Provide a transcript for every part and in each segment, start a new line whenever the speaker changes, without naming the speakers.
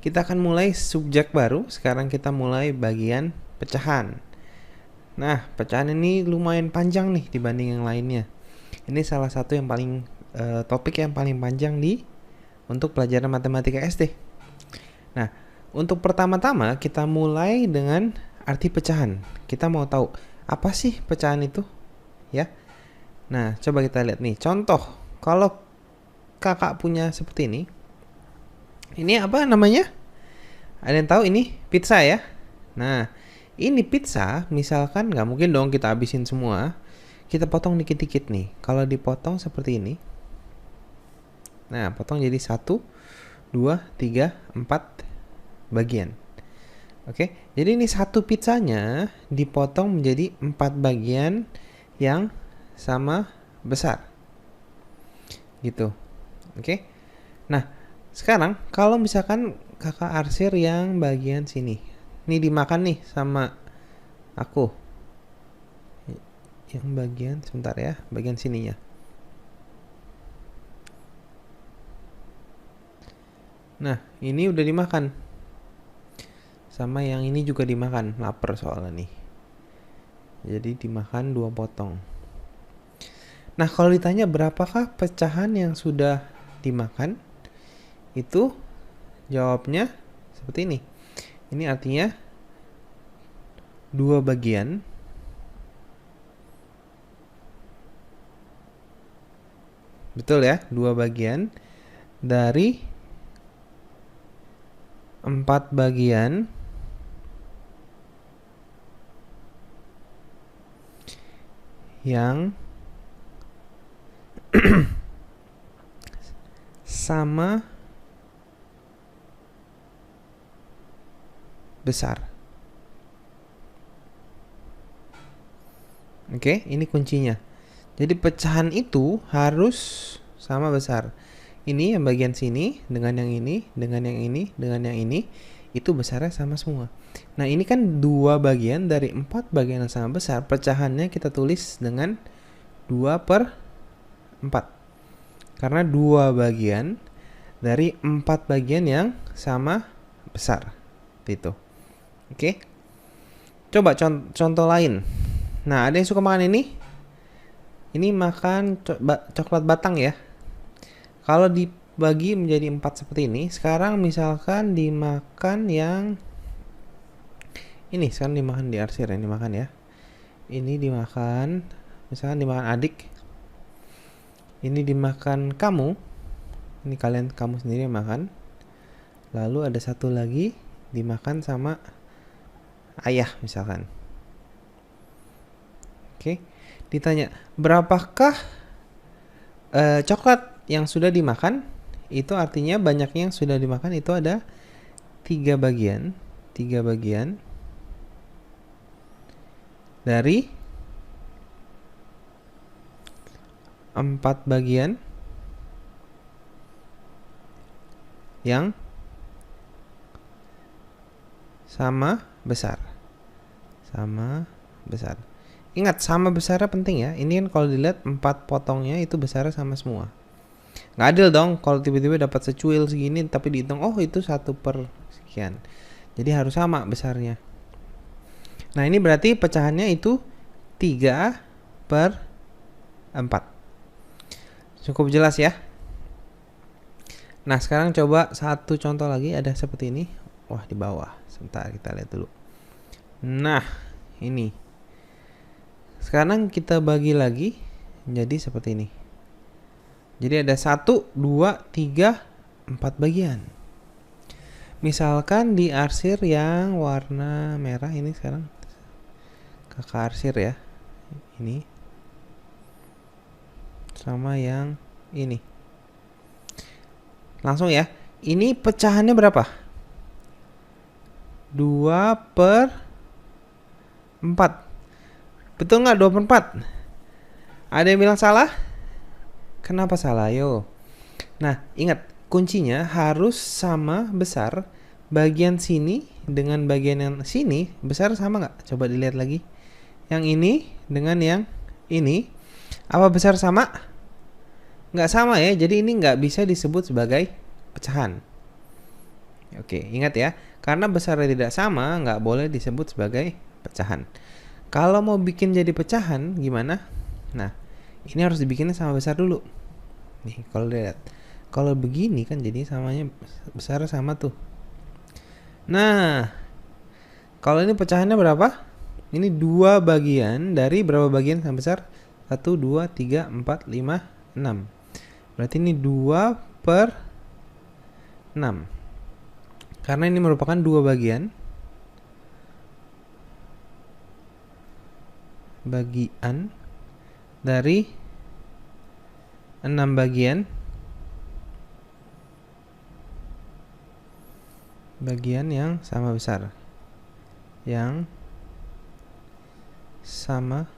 kita akan mulai subjek baru. Sekarang kita mulai bagian pecahan. Nah, pecahan ini lumayan panjang nih dibanding yang lainnya. Ini salah satu yang paling topik yang paling panjang untuk pelajaran matematika SD. Nah, untuk pertama-tama kita mulai dengan arti pecahan. Kita mau tahu apa sih pecahan itu, ya. Nah, coba kita lihat nih. Contoh, kalau kakak punya seperti ini. Ini apa namanya? Ada yang tahu ini? Pizza ya. Nah, ini pizza, misalkan nggak mungkin dong kita habisin semua. Kita potong dikit-dikit nih. Kalau dipotong seperti ini. Nah, potong jadi 1, 2, 3, 4 bagian. Oke, jadi ini satu pizzanya dipotong menjadi 4 bagian yang sama besar. Gitu. Oke. Nah, sekarang kalau misalkan kakak arsir yang bagian sini. Ini dimakan nih sama aku. Yang bagian, sebentar ya, bagian sininya. Nah, ini udah dimakan. Sama yang ini juga dimakan, lapar soalnya nih. Jadi dimakan 2 potong. Nah, kalau ditanya berapakah pecahan yang sudah dimakan, itu jawabnya seperti ini. Ini artinya 2 bagian betul ya, 2 bagian dari 4 bagian yang sama besar. Oke, ini kuncinya. Jadi pecahan itu harus sama besar. Ini yang bagian sini dengan yang ini, dengan yang ini, dengan yang ini, itu besarnya sama semua. Nah, ini kan 2 bagian dari 4 bagian yang sama besar. Pecahannya kita tulis dengan 2/4. Karena 2 bagian dari 4 bagian yang sama besar. Itu. Oke. Coba contoh lain. Nah, ada yang suka makan ini? Ini makan coklat batang ya. Kalau dibagi menjadi 4 seperti ini, sekarang misalkan dimakan yang ini, sekarang dimakan di arsir yang dimakan ya. Ini dimakan, misalkan dimakan adik. Ini dimakan kamu. Ini kamu sendiri yang makan. Lalu ada satu lagi dimakan sama ayah misalkan. Oke. Ditanya, berapakah coklat yang sudah dimakan? Itu artinya banyaknya yang sudah dimakan itu ada 3 bagian. 3 bagian dari 4 bagian yang sama besar. Sama besar. Ingat, sama besarnya penting ya. Ini kan kalau dilihat 4 potongnya itu besarnya sama semua. Nggak adil dong kalau tiba-tiba dapat secuil segini tapi dihitung, oh itu 1/sekian. Jadi harus sama besarnya. Nah, ini berarti pecahannya itu 3/4. Cukup jelas ya. Nah, sekarang coba satu contoh lagi, ada seperti ini. Wah, di bawah. Sebentar, kita lihat dulu. Nah, ini. Sekarang kita bagi lagi jadi seperti ini. Jadi ada 1, 2, 3, 4 bagian. Misalkan di arsir yang warna merah ini sekarang. Kakak arsir ya. Ini. Sama yang ini. Langsung ya. Ini pecahannya berapa? 2/4. Betul nggak 2/4? Ada yang bilang salah? Kenapa salah? Yo. Nah, ingat, kuncinya harus sama besar. Bagian sini dengan bagian yang sini besar sama nggak? Coba dilihat lagi. Yang ini dengan yang ini, apa besar sama? Nggak sama ya. Jadi ini nggak bisa disebut sebagai pecahan. Oke, ingat ya, karena besarnya tidak sama, nggak boleh disebut sebagai pecahan. Kalau mau bikin jadi pecahan, gimana? Nah, ini harus dibikinnya sama besar dulu. Nih, kalau lihat. Kalau begini kan jadi samanya besar sama tuh. Nah, kalau ini pecahannya berapa? Ini 2 bagian dari berapa bagian sama besar? 1, 2, 3, 4, 5, 6. Berarti ini 2 per 6. Karena ini merupakan 2 bagian dari 6 bagian yang sama besar. Yang sama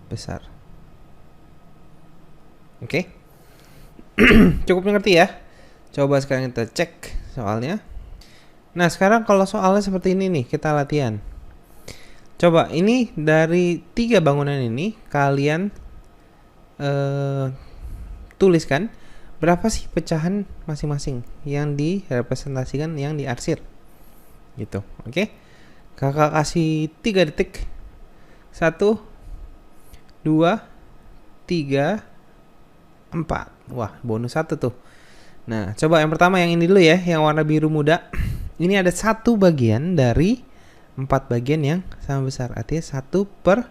besar. Oke. Cukup mengerti ya? Coba sekarang kita cek soalnya. Nah, sekarang kalau soalnya seperti ini nih, kita latihan. Coba ini dari 3 bangunan ini kalian tuliskan berapa sih pecahan masing-masing yang direpresentasikan, yang diarsir. Gitu, oke? Kakak kasih 3 detik. 1, 2, 3, 4. Wah, bonus 1 tuh. Nah, coba yang pertama yang ini dulu ya, yang warna biru muda. Ini ada 1 bagian dari 4 bagian yang sama besar. Artinya 1 per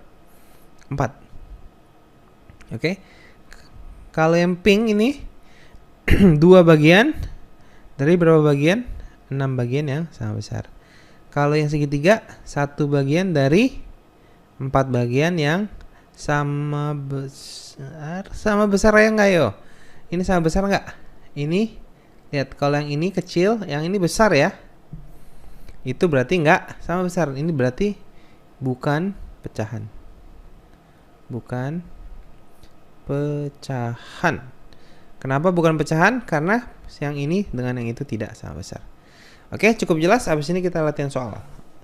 4. Oke. Kalau yang pink ini 2 bagian dari berapa bagian? 6 bagian yang sama besar. Kalau yang segitiga 1 bagian dari 4 bagian yang sama besar. Sama besar ya enggak yo? Ini sama besar enggak? Ini lihat, kalau yang ini kecil, yang ini besar ya. Itu berarti enggak sama besar. Ini berarti bukan pecahan. Bukan pecahan. Kenapa bukan pecahan? Karena yang ini dengan yang itu tidak sama besar. Oke, cukup jelas. Habis ini kita latihan soal.